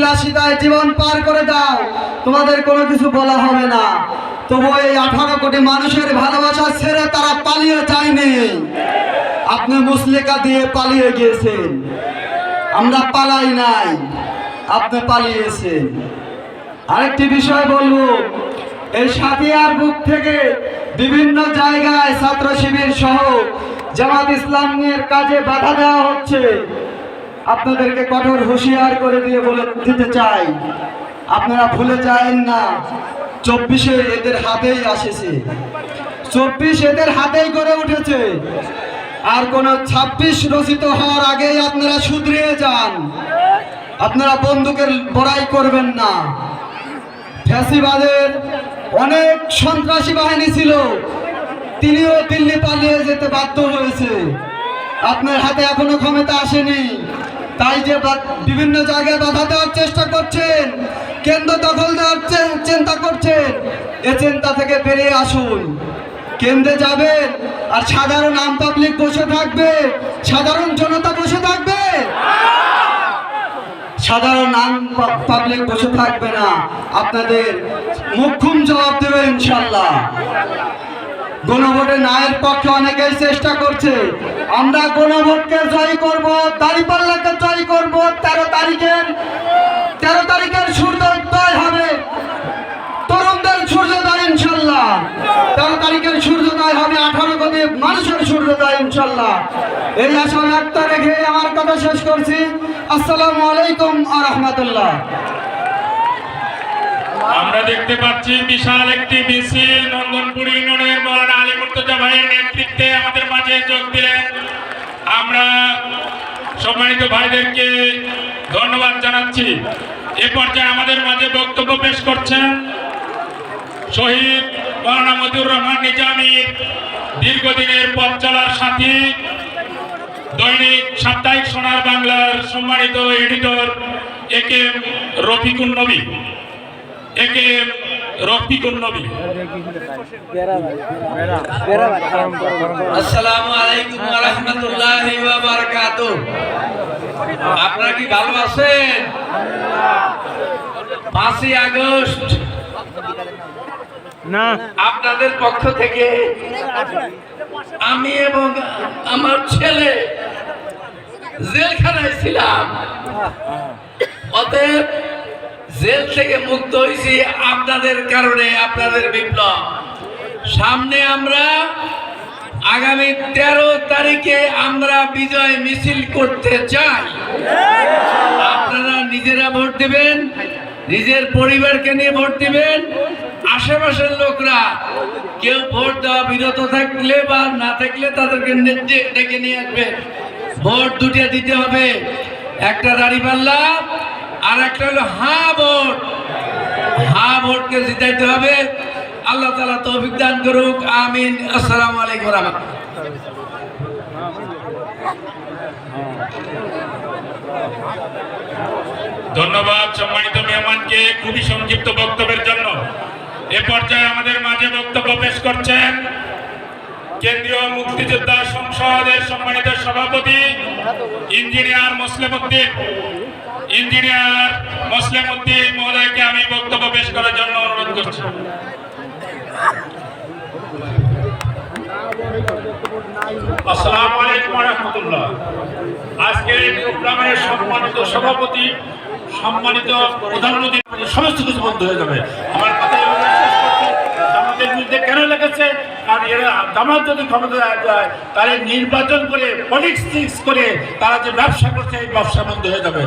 বিলাসিতায় জীবন পার করে দাও, তোমাদের কোনো কিছু বলা হবে না। তবু এই 18 কোটি মানুষের ভালোবাসা ছেড়ে তারা পালিয়ে যায়নি। আপনি মুসলিকা দিয়ে পালিয়ে গিয়েছেন, আমরা পালাই নাই, আপনি পালিয়েছেন। আরেকটি বিষয় বলবো, এই সাথিয়ার বুক থেকে বিভিন্ন জায়গায় ছাত্র শিবির সহ জামাত ইসলামের কাজে বাধা দেওয়া হচ্ছে। আপনাদেরকে কঠোর হুঁশিয়ার করে দিয়ে বলে দিতে চাই, আপনারা ভুলে যায়েন না 24-এ এদের হাতেই আসেছে, 24 এদের হাতেই গড়ে উঠেছে। আর কোন 26 রচিত হওয়ার আগেই আপনারা শুধরিয়ে যান। আপনারা বন্দুকের বড়াই করবেন না। ফ্যাসিবাদের অনেক সন্ত্রাসী বাহিনী ছিল, তিনিও দিল্লি পালিয়ে যেতে বাধ্য হয়েছে। আপনার হাতে এখনো ক্ষমতা আসেনি, তাই যে বিভিন্ন জায়গায় বাধা দেওয়ার চেষ্টা করছেন, কেন্দ্র দখল দেওয়ার চিন্তা করছেন, এ চিন্তা থেকে বেরিয়ে আসুন। কেন্দ্রে যাবেন আর সাধারণ আম পাবলিক বসে থাকবে, সাধারণ জনতা বসে থাকবে, সাধারণ আম পাবলিক বসে থাকবে না। আপনাদের মুখ্যম জবাব দেবে ইনশাল্লাহ। গণভোটে নায়ের পক্ষে অনেকেই চেষ্টা করছে, আমরা গণভোটকে জয় করব, দাঁড়িপাল্লাকে জয় করব। 13 তারিখের সূর্যোদয় হবে, তরুণদের সূর্যোদয় ইনশাল্লাহ। 13 তারিখের সূর্যোদয় হবে, 18 কোটি মানুষের সূর্যোদয় ইনশাল্লাহ। এই আশা ব্যক্ত রেখে আমার কথা শেষ করছি। আসসালামু আলাইকুম ওয়া রাহমাতুল্লাহ। আমরা দেখতে পাচ্ছি বিশাল একটি মিছিল নন্দনপুর ইউনিয়নের মৌলানা আলী মুর্তজা ভাইয়ের নেতৃত্বে আমাদের মাঝে যোগ দিলেন। আমরা সম্মানিত ভাইদেরকে ধন্যবাদ জানাচ্ছি। এ পর্যায়ে আমাদের মাঝে বক্তব্য পেশ করছেন শহীদ মৌলানা মতিউর রহমান নিজামীর দীর্ঘদিনের পথ চলার সাথী, দৈনিক সাপ্তাহিক সোনার বাংলার সম্মানিত এডিটর একেএম রফিকুন নবী। আসসালামু আলাইকুম ওয়া রাহমাতুল্লাহি ওয়া বারাকাতুহু। আপনারা কি ভালো আছেন? 5ই আগস্ট না আপনাদের পক্ষ থেকে আমি এবং আমার ছেলে জেলখানায় ছিলাম, অতএব জেল থেকে মুক্ত হয়েছি আপনাদের কারণে, আপনাদের বিপ্লব। সামনে আমরা আগামী 13 তারিখে আমরা বিজয় মিছিল করতে চাই। আপনারা নিজেরা ভোট দিবেন, নিজের পরিবারকে নিয়ে ভোট দিবেন। আশেপাশের লোকরা কেউ ভোট দেওয়া বিরত থাকলে বা না থাকলে তাদেরকে ডেকে নিয়ে আসবেন। ভোট দুটো দিতে হবে, একটা দাঁড়িপাল্লা আর একটা হলো হ্যাঁ ভোট। হ্যাঁ ভোটকে জিতাইতে হবে। আল্লাহ তাআলা তৌফিক দান করুক, আমিন। আসসালামু আলাইকুম ওয়া রাহমাতুল্লাহ। ধন্যবাদ সম্মানিত মেহমানকে খুবই সংক্ষিপ্ত বক্তব্যের জন্য। এ পর্যায়ে আমাদের মাঝে বক্তব্য পেশ করছেন কেন্দ্রীয় মুক্তিযোদ্ধা সংসদের সম্মানিত সভাপতি ইঞ্জিনিয়ার মোসলেম উদ্দিন মহোদয়কে আমি বক্তব্য পেশ করার জন্য অনুরোধ করছি। আসসালামু আলাইকুম ওয়া রাহমাতুল্লাহ। আজকের এই প্রোগ্রামের সম্মানিত সভাপতি, সম্মানিত প্রধানমন্ত্রী, সমস্ত কিছু বন্ধ হয়ে যাবে। আমার কথা জামাতের বিরুদ্ধে কেন লেগেছে? কারণ এরা জামাত যদি ক্ষমতা যায় তাহলে নির্বাচন করে পলিটিক্স করে তারা যে ব্যবসা করছে এই ব্যবসা বন্ধ হয়ে যাবে।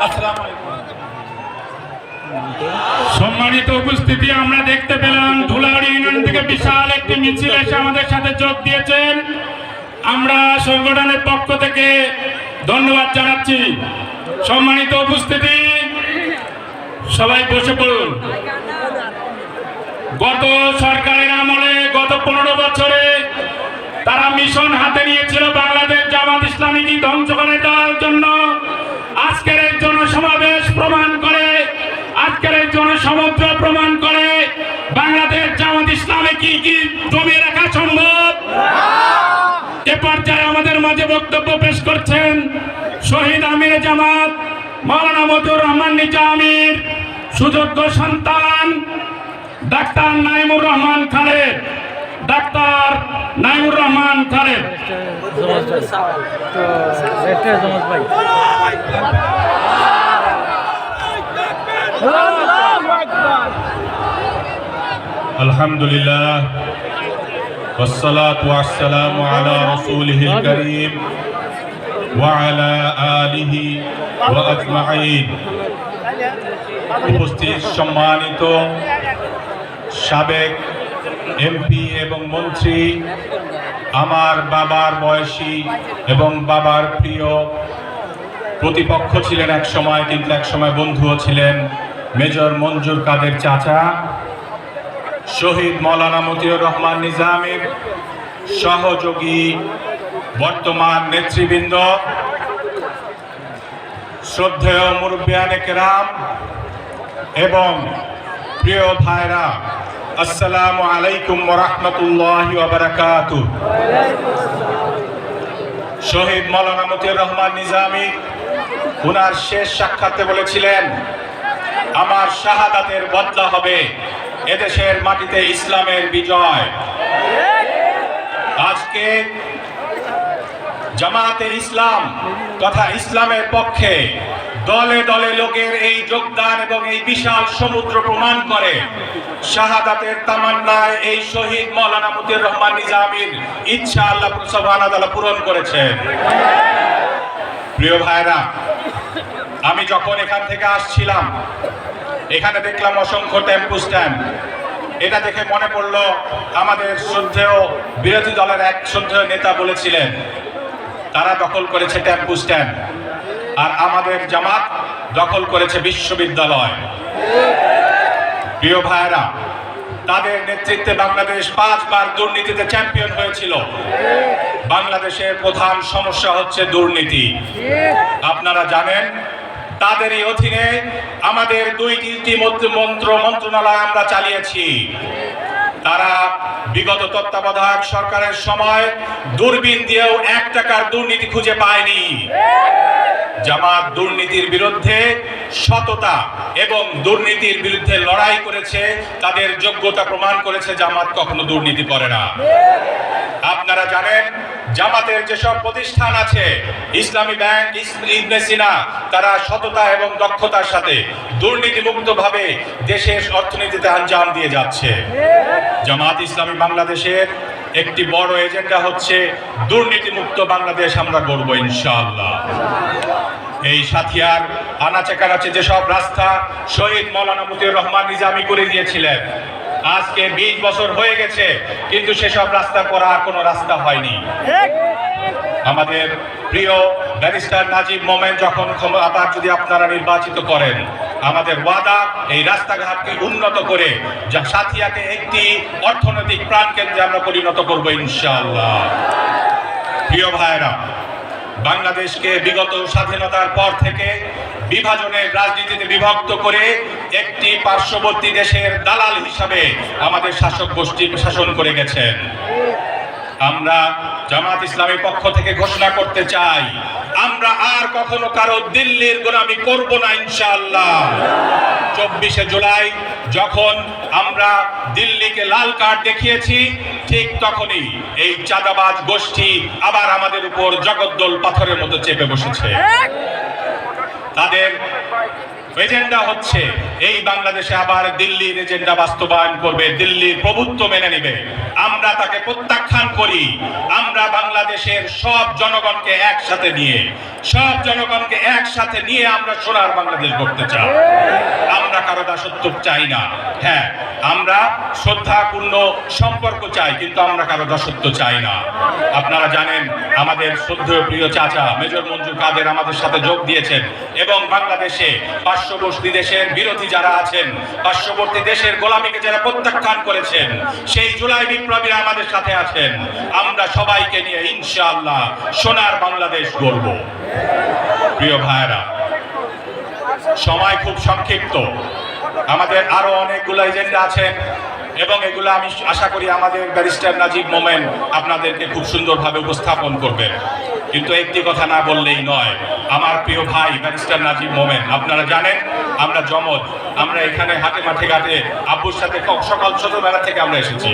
আসসালামু আলাইকুম। সম্মানিত উপস্থিতি, আমরা দেখতে পেলাম ধুলাউড়ি ইউনিয়ন থেকে বিশাল একটি মিছিল এসে আমাদের সাথে যোগ দিয়েছেন। আমরা সংগঠনের পক্ষ থেকে ধন্যবাদ জানাচ্ছি। সম্মানিত উপস্থিতি, সবাই বসে পড়ুন। গত সরকারের আমলে গত 15 বছরে তারা মিশন হাতে নিয়েছিল বাংলাদেশ জামাত ইসলামীকে ধ্বংস করে দেওয়ার জন্য। আজকের এই জনসমাবেশ প্রমাণ করে, আজকের এই জনসমুদ্র প্রমাণ করে বাংলাদেশ জামাত ইসলামে কি কি জমিয়ে রাখা সম্ভব। এ পর্যায়ে আমাদের মাঝে বক্তব্য পেশ করছেন শহীদ আমিরে জামাত মাওলানা মতিউর রহমান নিজামীর সুযোগ্য সন্তান ডাক্তার নাইমুর রহমান খালেদ, ডাক্তার নাইমুর রহমান খালেদ। আলহামদুলিল্লাহ ওয়াসসালাতু ওয়াসসালামু আলা রাসূলিহিল কারীম ওয়া আলা আলিহি ওয়া আজমাইন। উপস্থিত সম্মানিত সাবেক এমপি এবং মন্ত্রী, আমার বাবার বয়সী এবং বাবার প্রিয় প্রতিপক্ষ ছিলেন এক সময়, কিন্তু এক সময় বন্ধুও ছিলেন, মেজর মঞ্জুর কাদের চাচা, শহীদ মাওলানা মতিউর রহমান নিজামীর সহযোগী বর্তমান নেতৃবৃন্দ, শ্রদ্ধেয় মুরব্বিয়ানে কেরাম এবং প্রিয় ভাইরা, আসসালামু আলাইকুম ওয়া রাহমাতুল্লাহি ওয়া বারাকাতুহু। শহীদ মাওলানা মতিউর রহমান নিজামী ওনার শেষ সাক্ষাতে বলেছিলেন, আমার শাহাদাতের বদলা হবে এদেশের মাটিতে ইসলামের বিজয়। আজকে জামাতে ইসলাম তথা ইসলামের পক্ষে দলে দলে লোকের এই যোগদান এবং এই বিশাল সমুদ্র প্রমাণ করে শাহাদাতের তামান্নায় এই শহীদ মাওলানা মতিউর রহমান নিজামীর ইচ্ছা আল্লাহ সুবহানাহু ওয়া তাআলা পূরণ করেছেন। প্রিয় ভাইরা, আমি যখন এখান থেকে আসছিলাম, এখানে দেখলাম অসংখ্য টেম্পু স্ট্যান্ড। এটা দেখে মনে পড়লো আমাদের শ্রদ্ধেয় বিরোধী দলের এক শ্রদ্ধেয় নেতা বলেছিলেন, তারা দখল করেছে টেম্পু স্ট্যান্ড আর আমাদের জামাত দখল করেছে বিশ্ববিদ্যালয়। প্রিয় ভাইরা, তাদের নেতৃত্বে বাংলাদেশ 5 বার দুর্নীতিতে চ্যাম্পিয়ন হয়েছিল। বাংলাদেশের প্রধান সমস্যা হচ্ছে দুর্নীতি। আপনারা জানেন, তাদেরই অধীনে আমাদের 2টি মন্ত্রণালয় আমরা চালিয়েছি। তারা বিগত তত্ত্বাবধায়ক সরকারের সময় দূরবীন দিয়েও 1 টাকার দুর্নীতি খুঁজে পায়নি। জামাত দুর্নীতির বিরুদ্ধে সততা এবং দুর্নীতির বিরুদ্ধে লড়াই করেছে, তাদের যোগ্যতা প্রমাণ করেছে। জামাত কখনো দুর্নীতি করে না। আপনারা জানেন, জামাতের যেসব প্রতিষ্ঠান আছে, ইসলামী ব্যাংক, ইবনে সিনা, তারা সততা এবং দক্ষতার সাথে দুর্নীতিমুক্তভাবে দেশের অর্থনীতিতে আঞ্জাম দিয়ে যাচ্ছে। জামাত ইসলামী বাংলাদেশের একটি বড় এজেন্ডা হচ্ছে দুর্নীতিমুক্ত বাংলাদেশ আমরা গড়ব ইনশাআল্লাহ। এই সাথিয়ার আনাচে কানাচে যেসব রাস্তা শহীদ মাওলানা মতিউর রহমান নিজামী করে দিয়েছিলেন, আজকে 20 বছর হয়ে গেছে, কিন্তু সেসব রাস্তা করা আর কোনো রাস্তা হয়নি। আমাদের প্রিয় ব্যারিস্টার নাজিব মোমেন যখন আবার যদি আপনারা নির্বাচিত করেন, আমাদের ওয়াদা এই রাস্তাঘাটকে উন্নত করে যা সাথিয়াকে একটি অর্থনৈতিক প্রাণকেন্দ্রে আমরা পরিণত করব ইনশাআল্লাহ। প্রিয় ভাইরা, বাংলাদেশকে বিগত স্বাধীনতার পর থেকে বিভাজনের রাজনীতিতে বিভক্ত করে একটি পার্শ্ববর্তী দেশের দালাল হিসাবে আমাদের শাসক গোষ্ঠী শাসন করে গেছেন। আমরা জামাত ইসলামের পক্ষ থেকে ঘোষণা করতে চাই, আমরা আর কখনো কারো দিল্লির গোলামি করব না ইনশাআল্লাহ। 24শে জুলাই যখন আমরা দিল্লিকে লাল কার্ড দেখিয়েছি, ঠিক তখনই এই চাঁদাবাজ গোষ্ঠী আবার আমাদের উপর জগদ্দল পাথরের মতো চেপে বসেছে। তাদের এজেন্ডা হচ্ছে এই বাংলাদেশে আবার দিল্লির এজেন্ডা বাস্তবায়ন করবে, দিল্লির প্রভুত্ব মেনে নেবে। আমরা তাকে প্রত্যাখ্যান করি। আমরা বাংলাদেশের সব জনগণকে একসাথে নিয়ে আমরা সোনার বাংলাদেশ গড়তে চাই। আমরা কারো দাসত্ব চাই না। হ্যাঁ, আমরা শ্রদ্ধাপূর্ণ সম্পর্ক চাই, কিন্তু আমরা কারো দাসত্ব চাই না। আপনারা জানেন, আমাদের শ্রদ্ধেয় প্রিয় চাচা মেজর মঞ্জুর কাদের আমাদের সাথে যোগ দিয়েছেন এবং বাংলাদেশে পার্শ্ববর্তী দেশের বিরোধী যারা আছেন, পার্শ্ববর্তী দেশের গোলামীকে যারা প্রত্যাখ্যান করেছেন, সেই জুলাই বিপ্লবীরা আমাদের সাথে আছেন। আমরা সবাইকে নিয়ে ইনশাআল্লাহ সোনার বাংলাদেশ গড়ব। প্রিয় ভাইরা, সময় খুব সংক্ষিপ্ত, আমাদের আরো অনেকগুলো এজেন্ডা আছে। এবং এগুলো আমি আশা করি আমাদের ব্যারিস্টার নাজিব মোমেন আপনাদেরকে খুব সুন্দরভাবে উপস্থাপন করবেন। কিন্তু একটি কথা না বললেই নয়, আমার প্রিয় ভাই ব্যারিস্টার নাজিব মোমেন, আপনারা জানেন আমরা জমজ, আমরা এখানে হাটে মাঠে ঘাটে আব্বুর সাথে সকাল ছোটবেলা থেকে আমরা এসেছি।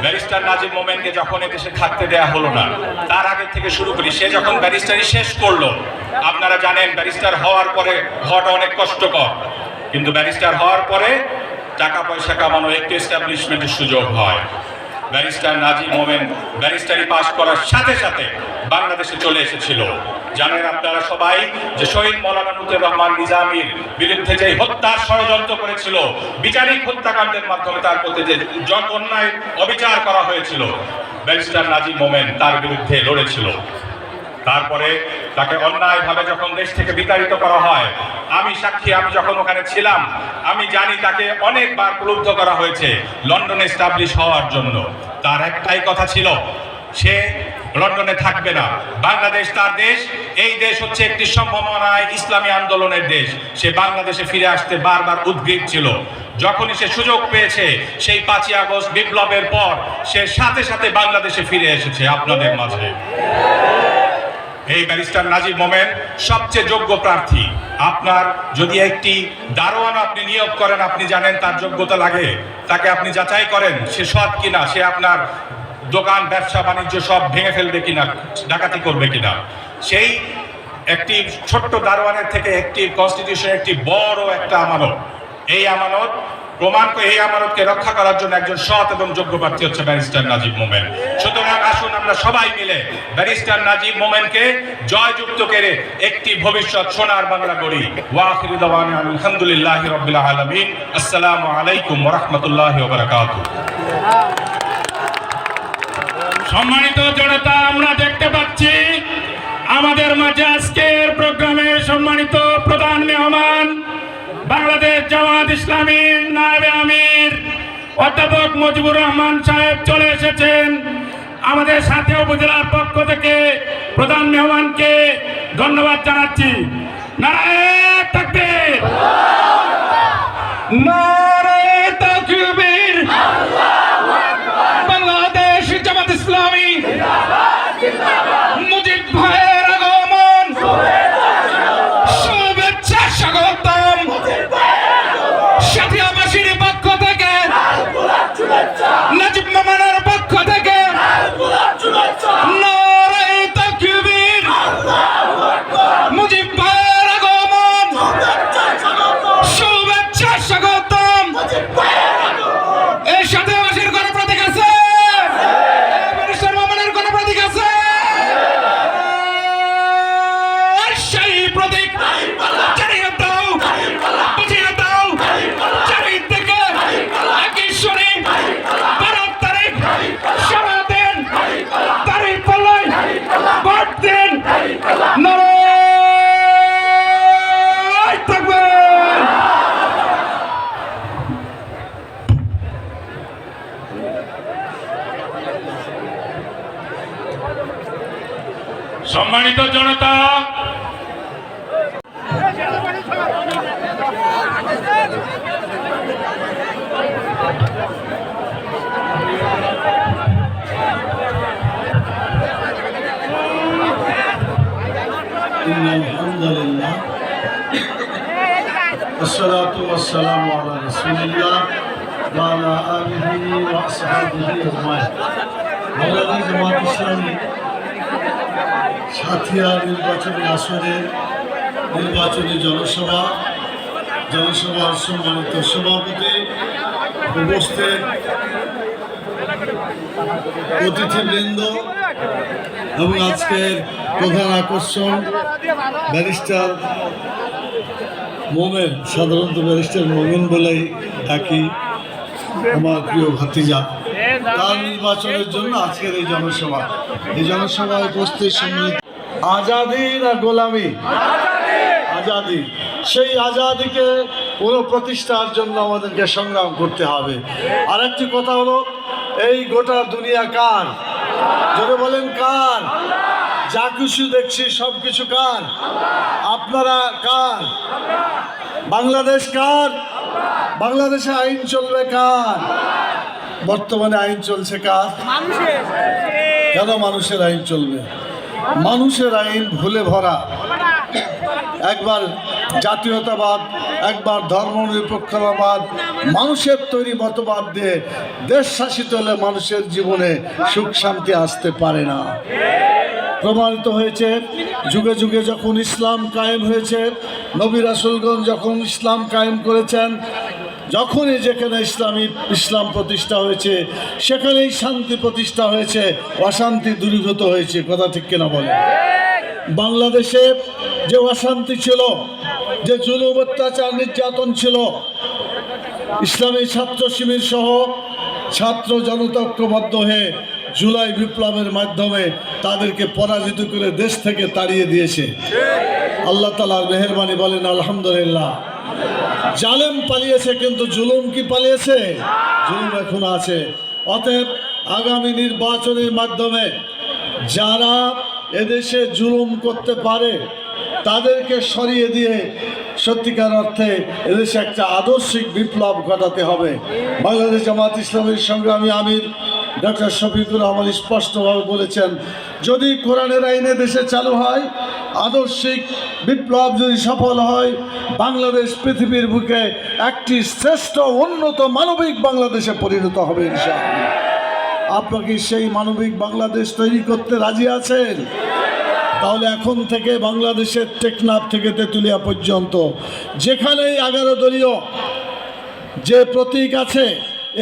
ব্যারিস্টার নাজিব মোমেনকে যখন এদেশে থাকতে দেয়া হলো না, তার আগে থেকে শুরু করি, সে যখন ব্যারিস্টারি শেষ করলো, আপনারা জানেন ব্যারিস্টার হওয়ার পরে হওয়াটা অনেক কষ্টকর, কিন্তু ব্যারিস্টার হওয়ার পরে টাকা পয়সা কামানো একটু এস্টাবলিশমেন্টের সুযোগ হয়। ব্যারিস্টার নাজিব মোমেন ব্যারিস্টারি পাশ করার সাথে সাথে বাংলাদেশে চলে এসেছিল। জানেন আপনারা সবাই যে শহীদ মৌলানা মুজিবুর রহমান নিজামীর বিরুদ্ধে যে হত্যার ষড়যন্ত্র করেছিল, বিচারিক হত্যাকাণ্ডের মাধ্যমে তার প্রতি যে অন্যায় অবিচার করা হয়েছিল, ব্যারিস্টার নাজিব মোমেন তার বিরুদ্ধে লড়েছিল। তারপরে তাকে অন্যায়ভাবে যখন দেশ থেকে বিতাড়িত করা হয়, আমি সাক্ষী, আমি যখন ওখানে ছিলাম, আমি জানি তাকে অনেকবার প্রলুব্ধ করা হয়েছে লন্ডনে এস্টাবলিশ হওয়ার জন্য। তার একটাই কথা ছিল, সে লন্ডনে থাকবে না, বাংলাদেশ তার দেশ, এই দেশ হচ্ছে একটি সম্ভাবনায় ইসলামী আন্দোলনের দেশ। সে বাংলাদেশে ফিরে আসতে বারবার উদ্গ্রীব ছিল। যখনই সে সুযোগ পেয়েছে, সেই 5ই আগস্ট বিপ্লবের পর সে সাথে সাথে বাংলাদেশে ফিরে এসেছে আপনাদের মাঝে। এই ব্যারিস্টার নাজিব মোমেন সবচেয়ে যোগ্য প্রার্থী। আপনার যদি একটি দারোয়ান আপনি নিয়োগ করেন, আপনি জানেন তার যোগ্যতা লাগে, তাকে আপনি যাচাই করেন সে সৎ কিনা, সে আপনার দোকান ব্যবসা বাণিজ্য সব ভেঙে ফেলবে কিনা, ডাকাতি করবে কিনা। সেই একটি ছোট্ট দারোয়ানের থেকে একটি কনস্টিটিউশন একটি বড় একটা আমানত। এই আমানত প্রমাণ করে, এই আমানতকে রক্ষা করার জন্য একজন সৎ এবং যোগ্য প্রার্থী হচ্ছে ব্যারিস্টার নাজিব মোমেন। সুতরাং আসুন আমরা সবাই মিলে ব্যারিস্টার নাজিব মোমেনকে জয়যুক্ত করে একটি ভবিষ্যৎ সোনার বাংলা গড়ি। ওয়া আখিরু দাওয়ানা আলহামদুলিল্লাহি রাব্বিল আলামিন। আসসালামু আলাইকুম ওয়া রাহমাতুল্লাহি ওয়া বারাকাতুহু। সম্মানিত জনতা, আমরা দেখতে পাচ্ছি আমাদের মাঝে আজকের প্রোগ্রামের সম্মানিত প্রধান মেহমান বাংলাদেশ জামাত ইসলামীর নায়েবে আমির অধ্যাপক মুজিবুর রহমান সাহেব চলে এসেছেন। আমাদের সাথে উপজেলার পক্ষ থেকে প্রধান মেহমানকে ধন্যবাদ জানাচ্ছি। নারায়ে তাকবীর, নারায়ে তাকবীর, বাংলাদেশ জামাত ইসলামী মুজিব ভাইয়ের আগমন, শুভেচ্ছা স্বাগতম। সাথিয়াবাসীর পক্ষ থেকে, নাজিব মোমেনের পক্ষ থেকে নারায়ে তাকবীর, মুজিব ভাইয়ের আগমন, শুভেচ্ছা স্বাগতম। এই সাথিয়াবাসীর কোনো প্রতীক আছে? ব্যারিস্টার মোমেনের কোনো প্রতীক আছে? সেই প্রতীক চালিয়ে দাও, বুঝিয়ে দাও। চারিদিকে একই সুরে 12 তারিখ সারাদিন তারিখ পাল্লাই ভোট দিন। নারায়ে তাকবীর। সম্মানিত জনতা, إن الحمد لله والصلاة والسلام على رسول الله وعلى آله وأصحابه أجمعين। বাংলাদেশ জামাত ইসলামী সাথিয়া নির্বাচনী আসনের নির্বাচনী জনসভার সম্মানিত সভাপতি, উপস্থিত অতিথিবৃন্দ এবং আজকের প্রধান আকর্ষণ ব্যারিস্টার মোমেন, সাধারণত ব্যারিস্টার মোমেন বলেই ডাকি, আমার প্রিয় ভাতিজা, তার নির্বাচনের জন্য আজকের এই জনসভায় উপস্থিত সম্মিলিত। আজাদি না গোলামি? আজাদি। সেই আজাদিকে পুনঃপ্রতিষ্ঠার জন্য আমাদেরকে সংগ্রাম করতে হবে। আর একটি কথা হলো, এই গোটা দুনিয়া কার? যদি বলেন কার? যা কিছু দেখছি সব কিছু কার? আপনারা কার? বাংলাদেশ কার? বাংলাদেশে আইন চলবে কার? বর্তমানে আইন চলছে কার? কেন মানুষের আইন চলবে? মানুষের আইন ভুলে ভরা। একবার জাতীয়তাবাদ, একবার ধর্মনিরপেক্ষতাবাদ, মানুষের তৈরি মতবাদ দিয়ে দেশ শাসিত হলে মানুষের জীবনে সুখ শান্তি আসতে পারে না। প্রমাণিত হয়েছে যুগে যুগে যখন ইসলাম কায়েম হয়েছে, নবী রাসূলগণ যখন ইসলাম কায়েম করেছেন, যখনই যেখানে ইসলাম প্রতিষ্ঠা হয়েছে সেখানেই শান্তি প্রতিষ্ঠা হয়েছে, অশান্তি দূরীভূত হয়েছে। কথা ঠিক কিনা বলে? বাংলাদেশে যে অশান্তি ছিল, যে জুলুম অত্যাচার নির্যাতন ছিল, ইসলামী ছাত্র শিবির সহ ছাত্র জনতা ঐক্যবদ্ধ হয়ে জুলাই বিপ্লবের মাধ্যমে তাদেরকে পরাজিত করে দেশ থেকে তাড়িয়ে দিয়েছে। আল্লাহ তাআলার মেহেরবানি, বলেন আলহামদুলিল্লাহ। জালেম পালিয়েছে কিন্তু জুলুম কি পালিয়েছে? জুলুম এখন আছে। অতএব আগামী নির্বাচনের মাধ্যমে যারা এদেশে জুলুম করতে পারে তাদেরকে সরিয়ে দিয়ে সত্যিকার অর্থে এদেশে একটা আদর্শিক বিপ্লব ঘটাতে হবে। বাংলাদেশ জামাত ইসলামীর সংগ্রামী আমির ডক্টর শফিকুর রহমান স্পষ্টভাবে বলেছেন, যদি কোরআনের আইনে দেশে চালু হয়, আদর্শিক বিপ্লব যদি সফল হয়, বাংলাদেশ পৃথিবীর বুকে একটি শ্রেষ্ঠ উন্নত মানবিক বাংলাদেশে পরিণত হবে ইনশাআল্লাহ। আপনাকে সেই মানবিক বাংলাদেশ তৈরি করতে রাজি আছেন? তাহলে এখন থেকে বাংলাদেশের টেকনাফ থেকে তেঁতুলিয়া পর্যন্ত যেখানেই 11 দলীয় যে প্রতীক আছে,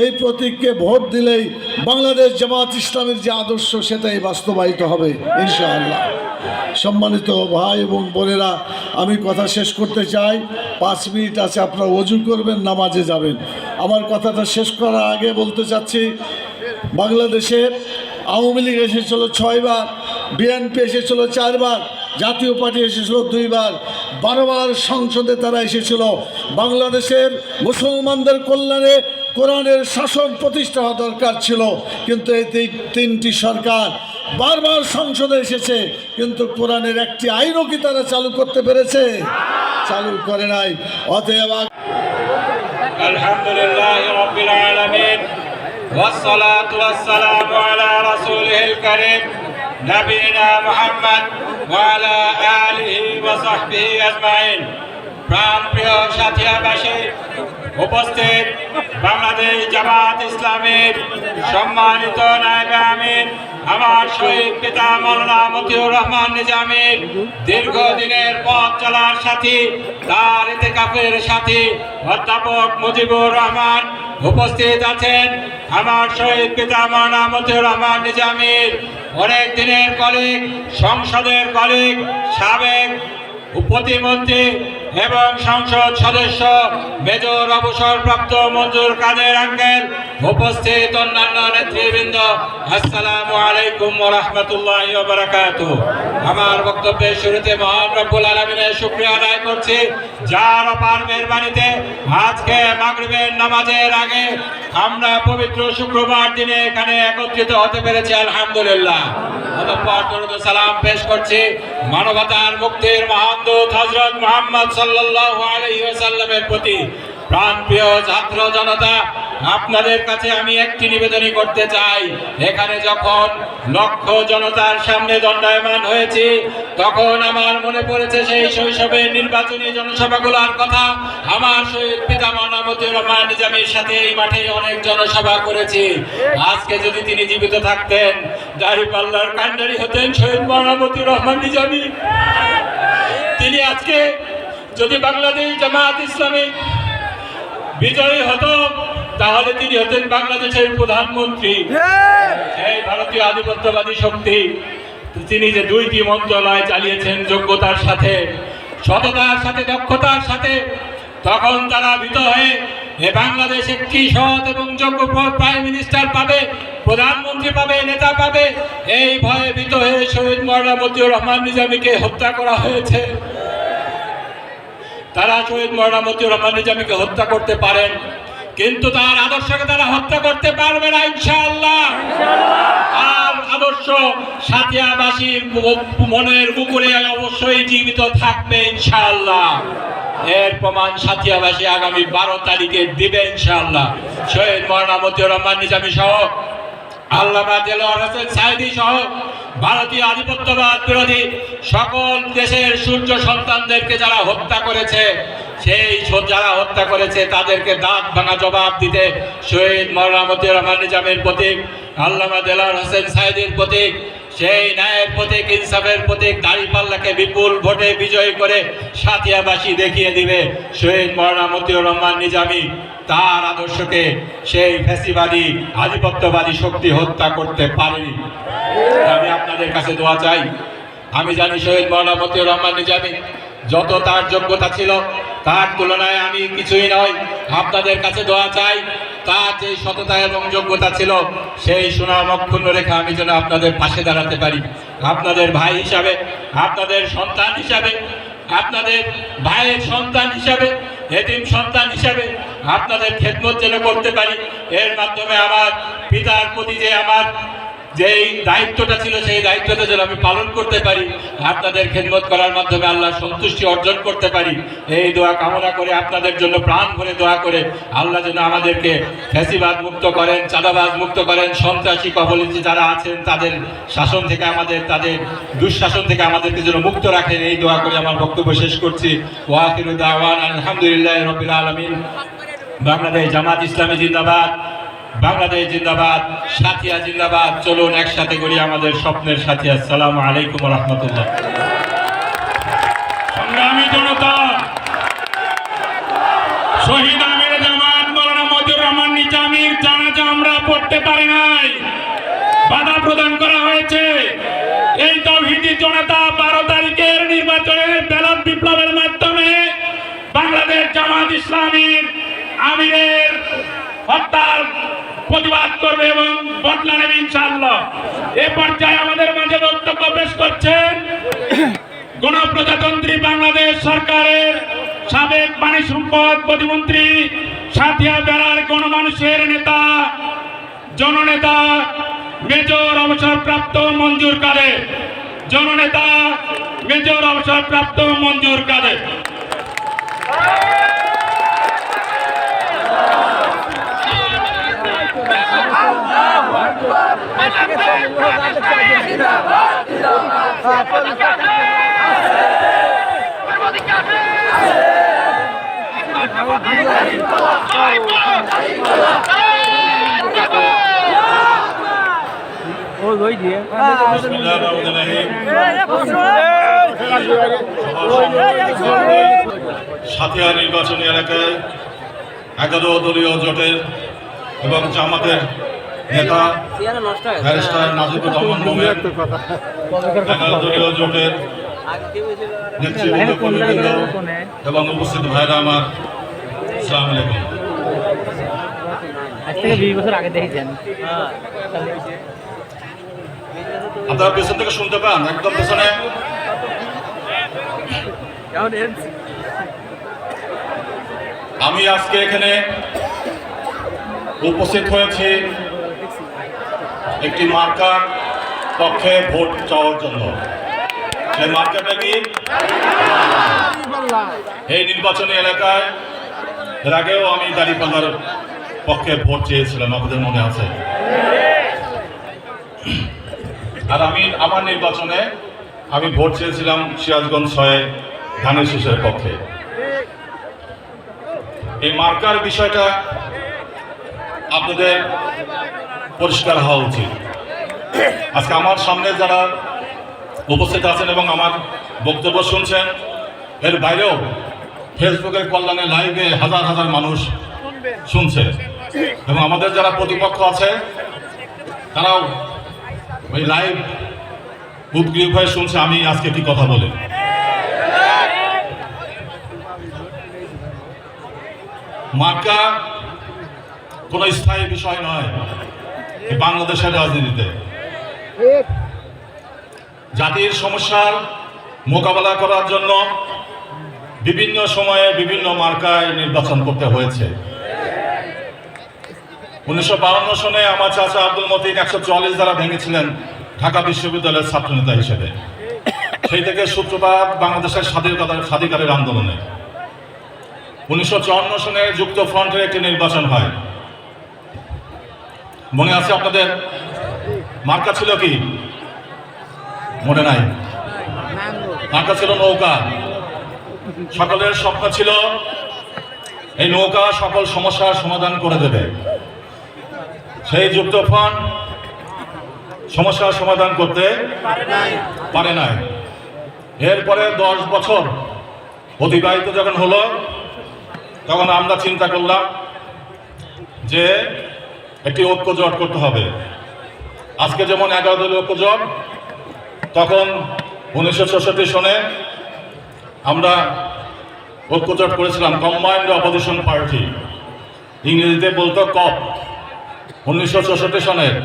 এই প্রতীককে ভোট দিলেই বাংলাদেশ জামাত ইসলামের যে আদর্শ সেটাই বাস্তবায়িত হবে ইনশাআল্লাহ। সম্মানিত ভাই এবং বোনেরা, আমি কথা শেষ করতে চাই। 5 মিনিট আছে, আপনারা ওযু করবেন, নামাজে যাবেন। আমার কথাটা শেষ করার আগে বলতে চাচ্ছি, বাংলাদেশে আওয়ামী লীগ এসেছিল 6 বার, বিএনপি এসেছিল 4 বার, জাতীয় পার্টি এসেছিল 2 বার, 12 বার সংসদে তারা এসেছিল। বাংলাদেশের মুসলমানদের কল্যাণে কোরআনের শাসন প্রতিষ্ঠা হওয়া দরকার ছিল, কিন্তু এই 3টি সরকার বারবার সংসদে এসেছে, কিন্তু কোরআনের একটি আইনও কি তারা চালু করতে পেরেছে? চালু করে নাই। অতএব আলহামদুলিল্লাহ রাব্বিল আলামিন والصلاة والسلام على رسوله الكريم نبينا محمد وعلى آله وصحبه أجمعين। প্রিয় সাথীবাসী, উপস্থিত বাংলাদেশ জামাত ইসলামের সম্মানিত নায়েব আমির, আমার শহীদ পিতা মাওলানা মতিউর রহমান নিজামীর দীর্ঘদিনের পথ চলার সাথী, তার ইতিকাফের সাথী অধ্যাপক মুজিবুর রহমান উপস্থিত আছেন। আমার শহীদ পিতা মাওলানা মতিউর রহমান নিজামীর অনেক দিনের কলিগ, সংসদের কলিগ, সাবেক প্রতিমন্ত্রী এবং সংসদ সদস্য মেজর অবসরপ্রাপ্ত মঞ্জুর কাদের আঙ্কেল, উপস্থিত অন্যান্য নেতৃবৃন্দ, আসসালামু আলাইকুম ওয়া রাহমাতুল্লাহি ওয়া বারাকাতুহু। আমার বক্তব্যের শুরুতে মহান রব্বুল আলামিনের শুকরিয়া আদায় করছি, যার অপার মেহেরবানিতে আজকে মাগরিবের নামাজের আগে আমরা পবিত্র শুক্রবার দিনে এখানে একত্রিত হতে পেরেছি, আলহামদুলিল্লাহ। অতঃপর দরুদ ও সালাম পেশ করছি মানবতার মুক্তির মহান দূত হযরত মুহাম্মদ সাল্লাল্লাহু আলাইহি ওয়াসাল্লামের প্রতি। প্রাণপ্রিয় ছাত্র জনতা, আপনাদের কাছে আমি একটি নিবেদনই করতে চাই। এখানে যখন লক্ষ জনতার সামনে দণ্ডায়মান হয়েছি, তখন আমার মনে পড়েছে সেই শৈশবের নির্বাচনী জনসভাগুলোর কথা। আমার শহীদ পিতা মাওলানা মতিউর রহমান নিজামীর সাথে এই মাঠে অনেক জনসভা করেছি। আজকে যদি তিনি জীবিত থাকতেন, দাঁড়িপাল্লার কান্ডারি হতেন শহীদ মাওলানা মতিউর রহমান নিজামী। তিনি আজকে যদি বাংলাদেশ জামাত ইসলামী বিজয়ী হতো, তাহলে তিনি হতেন বাংলাদেশের প্রধানমন্ত্রী। এই ভারতীয় আধিপত্যবাদী শক্তি তিনি যে 2টি মন্ত্রণালয় চালিয়েছেন যোগ্যতার সাথে, সততার সাথে, দক্ষতার সাথে, তখন তারা ভীত হয়ে বাংলাদেশ একটি সৎ এবং যোগ্য প্রাইম মিনিস্টার পাবে, প্রধানমন্ত্রী পাবে, নেতা পাবে, এই ভয়ে ভীত হয়ে শহীদ মাওলানা মতিউর রহমান নিজামীকে হত্যা করা হয়েছে। তারা শহীদ মাওলানা মতিউর রহমান নিজামীকে হত্যা করতে পারেন, কিন্তু তার আদর্শকে তারা হত্যা করতে পারবে না ইনশাআল্লাহ। আর আদর্শ সাথিয়াবাসীর মনের বুকুরে অবশ্যই জীবিত থাকবে ইনশাআল্লাহ। এর প্রমাণ সাথিয়াবাসী আগামী 12 তারিখে দিবে ইনশাআল্লাহ। শহীদ মওলানা মতিউর রহমান নিজামী সহ আল্লামা দেলোয়ার হোসেন সাঈদী সহ ভারতীয় আধিপত্যবাদ বিরোধী সকল দেশের সূর্য সন্তানদেরকে যারা হত্যা করেছে, যারা হত্যা করেছে তাদেরকে দাঁত ভাঙা জবাব দিতে শহীদ মওলানা মতিউর রহমান নিজামীর প্রতীক, আল্লামা দেলোয়ার হোসেন সাঈদীর প্রতীক, সেই ন্যায়ের প্রতীক, ইনসাফের প্রতীক দাঁড়িপাল্লাকে বিপুল ভোটে বিজয়ী করে সাথিয়াবাসী দেখিয়ে দিবে শহীদ মওলানা মতিউর রহমান নিজামী তার আদর্শকে সেই ফ্যাসিবাদী আধিপত্যবাদী শক্তি হত্যা করতে পারেনি। আমি আপনাদের কাছে দোয়া চাই। আমি জানি শহীদ মওলানা মতিউর রহমান নিজামী যত তার যোগ্যতা ছিল তার তুলনায় আমি কিছুই নয়। আপনাদের কাছে দোয়া চাই তার যে সততা এবং যোগ্যতা ছিল সেই সুনাম অক্ষুণ্ণ রেখে আমি যেন আপনাদের পাশে দাঁড়াতে পারি, আপনাদের ভাই হিসাবে, আপনাদের সন্তান হিসাবে, আপনাদের ভাইয়ের সন্তান হিসাবে, এতিম সন্তান হিসাবে আপনাদের খেদমত যেন করতে পারি। এর মাধ্যমে আমার পিতার প্রতি যে আমার যেই দায়িত্বটা ছিল সেই দায়িত্বটা যেন আমি পালন করতে পারি, আপনাদের খেদমত করার মাধ্যমে আল্লাহর সন্তুষ্টি অর্জন করতে পারি, এই দোয়া কামনা করে আপনাদের জন্য প্রাণ ভরে দোয়া করে আল্লাহ যেন আমাদেরকে ফ্যাসিবাদ মুক্ত করেন, চাঁদাবাজ মুক্ত করেন, সন্ত্রাসী কবলিত যারা আছেন তাদের শাসন থেকে তাদের দুঃশাসন থেকে আমাদেরকে যেন মুক্ত রাখেন, এই দোয়া করে আমার বক্তব্য শেষ করছি। ওয়া আখিরু দাওয়ানা আলহামদুলিল্লাহি রাব্বিল আলামিন। বাংলাদেশ জামাত ইসলামী জিন্দাবাদ, বাংলাদেশ জিন্দাবাদ, সাথিয়া জিন্দাবাদ। চলুন একসাথে করি আমাদের স্বপ্নের সাথী। আসসালামু আলাইকুম ওয়া রাহমাতুল্লাহ। সংগ্রামী জনতা, শহীদ আমিরে জামাত মওলানা মতিউর রহমান নিজামীর জানাজা আমরা পড়তে পারি নাই, বাধা প্রদান করা হয়েছে। এই তাওহীদি জনতা 12 তারিখের নির্বাচনের ব্যালট বিপ্লবের মাধ্যমে বাংলাদেশ জামাত ইসলামীর আমিরের হত্যার প্রতিবাদ করবে এবং বদলা নেবে ইনশাআল্লাহ। এ পর্যায়ে আমাদের মাঝে বক্তব্য পেশ করছেন গণপ্রজাতন্ত্রী বাংলাদেশ সরকারের সাবেক পানি সম্পদ প্রতিমন্ত্রী, সাথিয়া বেড়ার গণমানুষের নেতা, জননেতা মেজর অবসরপ্রাপ্ত মঞ্জুর কাদের, জননেতা মেজর অবসরপ্রাপ্ত মঞ্জুর কাদের। সাথিয়া নির্বাচনী এলাকায় 11 দলীয় জোটের এবং জামাতের নেতা ব্যারিস্টার নাজিবুর রহমান মোমেন, 11 দলীয় জোটের নেতৃবৃন্দ, কর্মীবৃন্দ এবং উপস্থিত ভাইরা আমার, আসসালামু আলাইকুম। আজ থেকে 20 বছর আগে দেখেছেন। আপনারা পেছন থেকে শুনতে পান, একদম পেছনে। আমি আজকে এখানে উপস্থিত হয়েছি একটি মার্কার পক্ষে ভোট চাওয়ার জন্য। সেই মার্কাটা কি? এই নির্বাচনী এলাকায় এর আগেও আমি দাঁড়িপাল্লার পক্ষে ভোট চেয়েছিলাম, আপনাদের মনে আছে। আর আমার নির্বাচনে আমি ভোট চেয়েছিলাম সিরাজগঞ্জ 6 ধানের শীষের পক্ষে। এই মার্কার বিষয়টা আপনাদের পরিষ্কার হওয়া উচিত। আজকে আমার সামনে যারা উপস্থিত আছেন এবং আমার বক্তব্য শুনছেন, এর বাইরেও ফেসবুকের কল্যাণে লাইভে হাজার হাজার মানুষ শুনছে এবং আমাদের যারা প্রতিপক্ষ আছে তারাও ওই লাইভ উদ্গ্রীব হয়ে শুনছে আমি আজকে কি কথা বলে। মার্কা কোনো স্থায়ী বিষয় নয় বাংলাদেশের রাজনীতিতে। জাতির সমস্যার মোকাবেলা করার জন্য বিভিন্ন সময়ে বিভিন্ন মার্কায় নির্বাচন করতে হয়েছে। 1952 সনে আমার চাচা আব্দুল মতিন 144 দ্বারা ভেঙেছিলেন ঢাকা বিশ্ববিদ্যালয়ের ছাত্রনেতা হিসেবে। সেই থেকে সূত্রপাত বাংলাদেশের স্বাধিকারের আন্দোলনে। 1954 সনে যুক্ত ফ্রন্টের একটি নির্বাচন হয়। মনে আছে আপনাদের? মার্কা ছিল কি? মনে নাই? মার্কা ছিল নৌকা। সকলের স্বপ্ন ছিল এই নৌকা সকল সমস্যার সমাধান করে দেবে। সেই যুক্ত ফ্রন্ট সমস্যার সমাধান করতে পারে নাই। এরপরে 10 বছর অতিবাহিত যখন হলো, তখন আমরা চিন্তা করলাম যে একটি ঐক্য জোট করতে হবে। আজকে যেমন 11 দলীয় ঐক্য জোট, তখন 1966 সনে আমরা ঐক্য জোট করেছিলাম কম্বাইন্ড অপোজিশন পার্টি, ইংরেজিতে বলতো কপ। 1964 সনের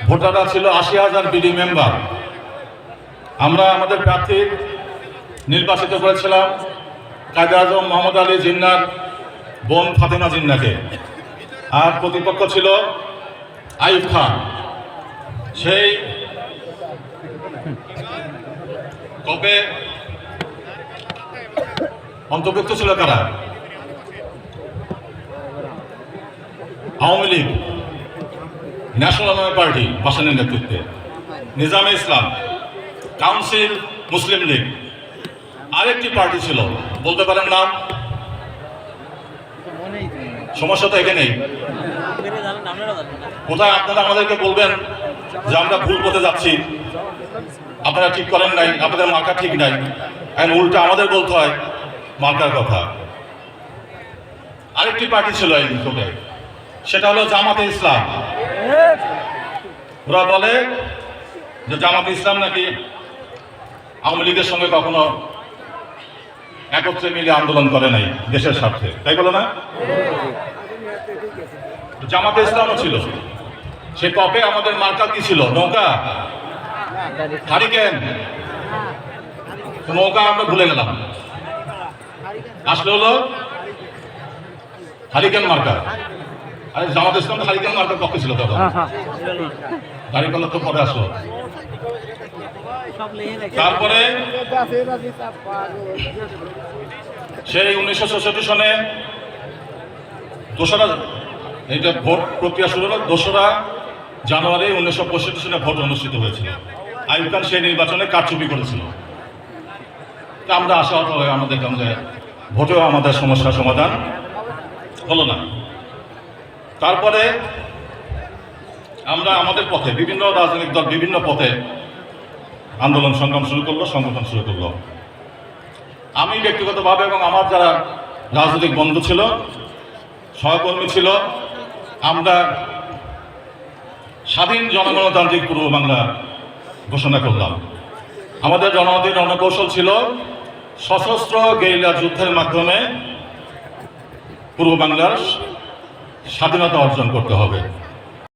ভোটাররা ছিল 80,000 বিডি মেম্বার। আমরা আমাদের প্রার্থী নির্বাচিত করেছিলাম কায়দে আজম মোহাম্মদ আলী জিন্নার বোন ফাতেমা জিন্নাকে, আর প্রতিপক্ষ ছিল আইয়ুব খান। সেই কবে অন্তর্ভুক্ত ছিল কারা? আওয়ামী লীগ, ন্যাশনাল পার্টি ভাসানের নেতৃত্বে, নিজামে ইসলাম, কাউন্সিল মুসলিম লীগ, আরেকটি পার্টি ছিল, বলতে পারেন নাম? সমস্যা তো এখানেই। কোথায় আপনারা আমাদেরকে বলবেন যে আমরা ভুল পথে যাচ্ছি, আপনারা ঠিক করেন নাই, আপনাদের মার্কা ঠিক নাই, এখন উল্টা আমাদের বলতে হয় মার্কার কথা। আরেকটি পার্টি ছিল এই লোকে, সেটা হলো জামাতে ইসলাম। ওরা বলে যে জামাতে ইসলাম নাকি আওয়ামী লীগের সঙ্গে কখনো একত্রে মিলে আন্দোলন করে নাই দেশের স্বার্থে, তাই বলো না? জামাতে ইসলামও ছিল। সে কপে আমাদের মার্কা কি ছিল? নৌকা, হারিকেন। নৌকা আমরা ভুলে গেলাম, আসলে হলো হারিকেন মার্কা। আরে জামাত ইসলাম তো হারিকেন মার্কার পক্ষে ছিল তখন, হারিকেন তো পরে আসলো। তারপরে সেই 1966 সনে এইটা ভোট প্রক্রিয়া শুরু হলো। 2রা জানুয়ারি 1965 সনে ভোট অনুষ্ঠিত হয়েছিল। আইয়ুব খান সেই নির্বাচনে কারচুপি করেছিল। তা আমরা আশাহত হয়ে আমরা দেখলাম যে ভোটেও আমাদের সমস্যার সমাধান হলো না। তারপরে আমরা আমাদের পথে, বিভিন্ন রাজনৈতিক দল বিভিন্ন পথে আন্দোলন সংগ্রাম শুরু করলো, সংগঠন শুরু করলো। আমি ব্যক্তিগতভাবে এবং আমার যারা রাজনৈতিক বন্ধু ছিল, সহকর্মী ছিল, আমরা স্বাধীন জনগণতান্ত্রিক পূর্ব বাংলা ঘোষণা করলাম। আমাদের জনগণের রণকৌশল ছিল সশস্ত্র গেরিলা যুদ্ধের মাধ্যমে পূর্ব বাংলার স্বাধীনতা অর্জন করতে হবে।